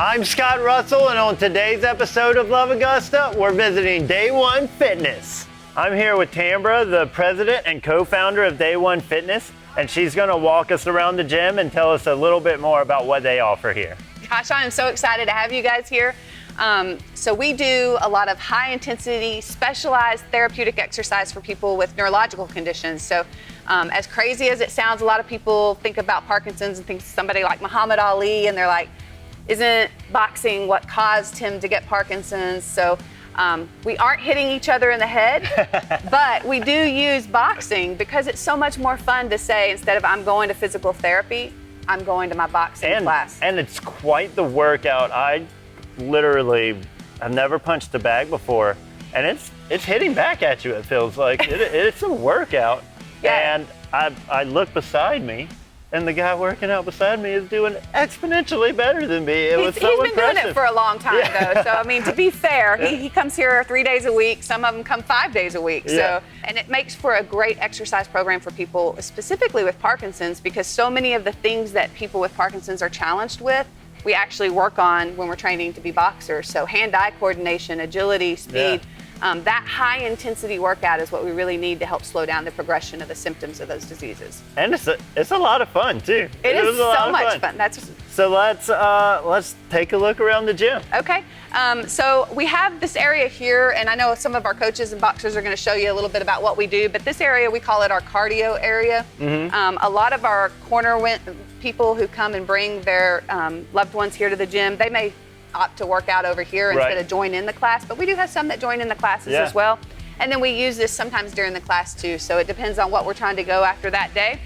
I'm Scott Russell, and on today's episode of Love Augusta, we're visiting Day One Fitness. I'm here with Tambra, the president and co-founder of Day One Fitness, and she's going to walk us around the gym and tell us a little bit more about what they offer here. Gosh, I am so excited to have you guys here. So we do a lot of high-intensity, specialized therapeutic exercise for people with neurological conditions. So as crazy as it sounds, a lot of people think about Parkinson's and think somebody like Muhammad Ali, and they're like, isn't boxing what caused him to get Parkinson's? So we aren't hitting each other in the head, but we do use boxing because it's so much more fun to say, instead of I'm going to physical therapy, I'm going to my boxing class. And it's quite the workout. I literally have never punched a bag before, and it's hitting back at you, it feels like. It's a workout. Yeah. And I look beside me, and the guy working out beside me is doing exponentially better than me. He's been doing it for a long time, though. So, I mean, to be fair, he comes here 3 days a week. Some of them come 5 days a week. Yeah. So, and it makes for a great exercise program for people, specifically with Parkinson's, because so many of the things that people with Parkinson's are challenged with, we actually work on when we're training to be boxers. So hand-eye coordination, agility, speed. That high-intensity workout is what we really need to help slow down the progression of the symptoms of those diseases. And it's a lot of fun too. It is so much fun. So let's take a look around the gym. Okay. So we have this area here, and I know some of our coaches and boxers are going to show you a little bit about what we do, but this area, we call it our cardio area. Mm-hmm. A lot of our people who come and bring their loved ones here to the gym, they may opt to work out over here instead of join in the class, but we do have some that join in the classes as well. And then we use this sometimes during the class too, so it depends on what we're trying to go after that day.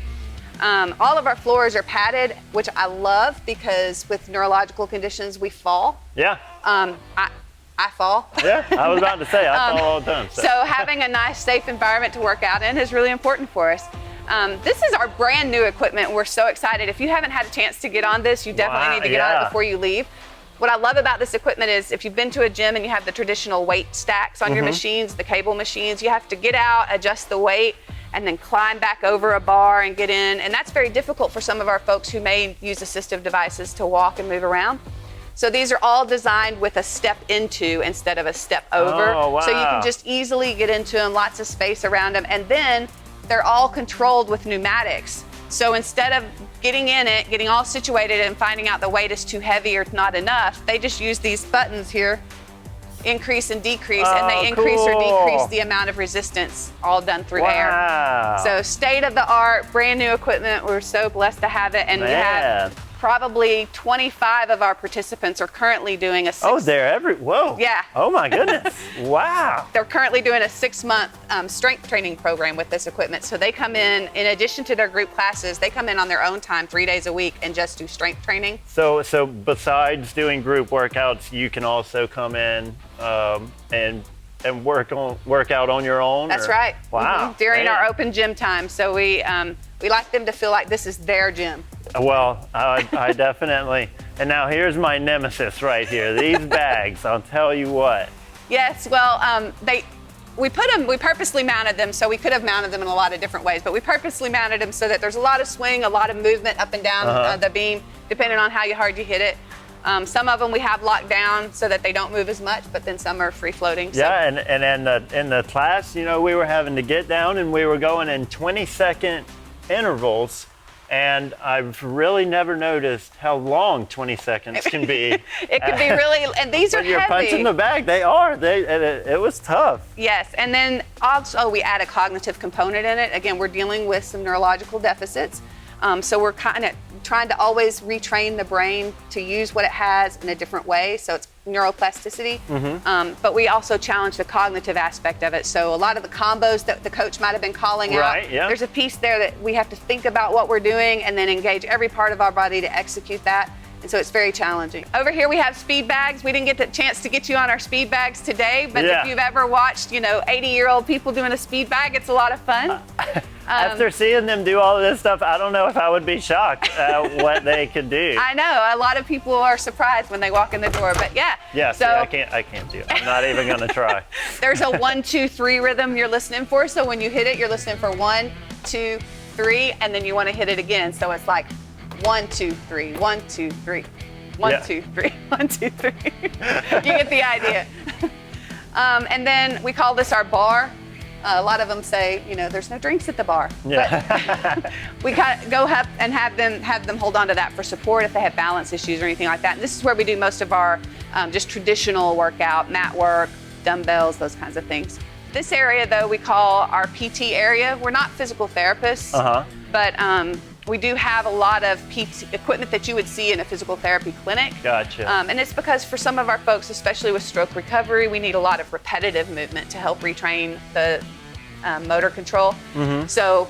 All of our floors are padded, which I love because with neurological conditions, we fall. Yeah. I fall. Yeah, I was about to say, I fall all the time. So having a nice, safe environment to work out in is really important for us. This is our brand new equipment. We're so excited. If you haven't had a chance to get on this, you definitely need to get on it before you leave. What I love about this equipment is if you've been to a gym and you have the traditional weight stacks on your machines, the cable machines, you have to get out, adjust the weight, and then climb back over a bar and get in. And that's very difficult for some of our folks who may use assistive devices to walk and move around. So these are all designed with a step into instead of a step over. Oh, wow. So you can just easily get into them, lots of space around them. And then they're all controlled with pneumatics. So instead of getting in it, getting all situated and finding out the weight is too heavy or not enough, they just use these buttons here, increase and decrease, and they increase or decrease the amount of resistance, all done through air. So state of the art, brand new equipment. We're so blessed to have it. And we have probably 25 of our participants are currently doing a whoa. Yeah. Oh my goodness. Wow. They're currently doing a 6-month strength training program with this equipment. So they come in addition to their group classes, they come in on their own time 3 days a week and just do strength training. So besides doing group workouts, you can also come in and work out on your own? That's right. Wow. Mm-hmm. During our open gym time. So we like them to feel like this is their gym. Well, I definitely. And now here's my nemesis right here. These bags, I'll tell you what. Yes, well, we purposely mounted them, so we could have mounted them in a lot of different ways, but we purposely mounted them so that there's a lot of swing, a lot of movement up and down the beam, depending on how hard you hit it. Some of them we have locked down so that they don't move as much, but then some are free floating. So. Yeah, and in the class, we were having to get down and we were going in 20-second intervals. And I've really never noticed how long 20 seconds can be. It can be really, and these are heavy. When you're punching the bag, it was tough. Yes, and then also we add a cognitive component in it. Again, we're dealing with some neurological deficits. So we're kind of trying to always retrain the brain to use what it has in a different way. So it's neuroplasticity. But we also challenge the cognitive aspect of it. So a lot of the combos that the coach might have been calling out, there's a piece there that we have to think about what we're doing and then engage every part of our body to execute that. And so it's very challenging. Over here we have speed bags. We didn't get the chance to get you on our speed bags today, but if you've ever watched, 80-year-old people doing a speed bag, it's a lot of fun. After seeing them do all of this stuff, I don't know if I would be shocked at what they could do. I know, a lot of people are surprised when they walk in the door, but yeah. Yeah, so I can't do it. I'm not even gonna try. There's a 1, 2, 3 rhythm you're listening for, so when you hit it, you're listening for 1, 2, 3, and then you wanna hit it again. So it's like 1, 2, 3, 1, 2, 3. One, Yeah. 2, 3. 1, 2, 3. You get the idea. And then we call this our bar. A lot of them say, you know, there's no drinks at the bar. Yeah. But we go up and have them hold on to that for support if they have balance issues or anything like that. And this is where we do most of our just traditional workout, mat work, dumbbells, those kinds of things. This area, though, we call our PT area. We're not physical therapists, but we do have a lot of PT equipment that you would see in a physical therapy clinic. Gotcha. And it's because for some of our folks, especially with stroke recovery, we need a lot of repetitive movement to help retrain the motor control. So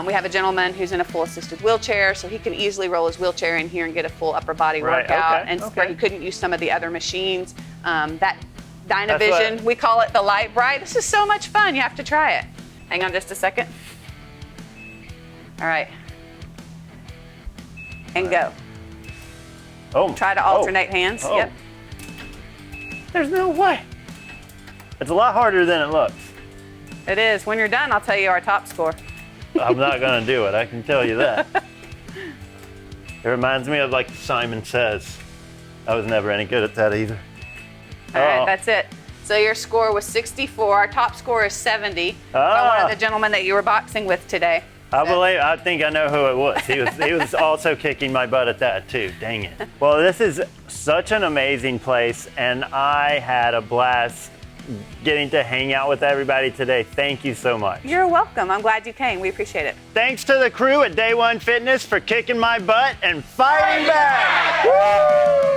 we have a gentleman who's in a full assisted wheelchair, so he can easily roll his wheelchair in here and get a full upper body Right, workout. okay, And okay. he couldn't use some of the other machines. That Dynavision, we call it the Light Bright. This is so much fun. You have to try it. Hang on just a second. All right. And go. Oh. Try to alternate hands. Oh. Yep. There's no way. It's a lot harder than it looks. It is. When you're done, I'll tell you our top score. I'm not gonna do it, I can tell you that. It reminds me of like Simon Says. I was never any good at that either. All right, Oh. that's it. So your score was 64. Our top score is 70. By one Ah. of the gentlemen that you were boxing with today. I think I know who it was. He was also kicking my butt at that too. Dang it. Well, this is such an amazing place, and I had a blast getting to hang out with everybody today. Thank you so much. You're welcome. I'm glad you came. We appreciate it. Thanks to the crew at Day One Fitness for kicking my butt and fighting back. Woo!